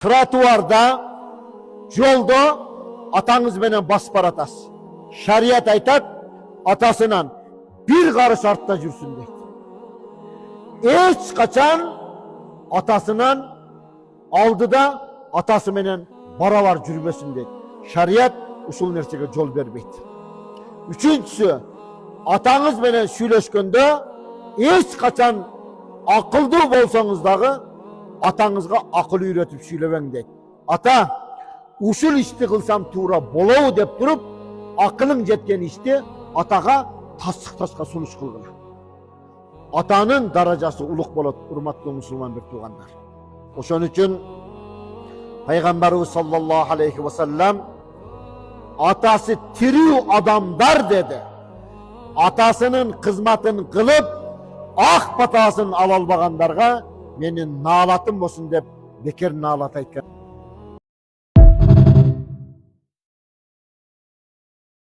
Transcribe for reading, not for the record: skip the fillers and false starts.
Тротуарда, жолда атаңыз менен басып баратасыз. Шарият айтат, атасынан bir қарыш артта жүрсін дейді. Еш қачан атасынан алдыда атасы менен барабар жүрбесін дейді. Шарият ушул нерсеге жол бербейді. Үчүнчүсү, атаңыз менен сүйлөшкөндө еш қачан акылдуу болсоңуз дагы атаңызга акыл үйрөтүп сүйлөбөң дейт. Ата, ушул ишти кылсам туура болобу деп туруп, акылың жеткен ишти атага тасқа сунуш кылгыла. Атанын даражасы улук болот, урматтуу мусулман бир туугандар. Ошон үчүн Пайгамбарыбыз саллаллаху алейхи ва саллам атасы тирүү адамдар деди. Атасынын кызматын кылып, ак батасын ала албагандарга менин наалатым болсун деп бекер наалат айткан.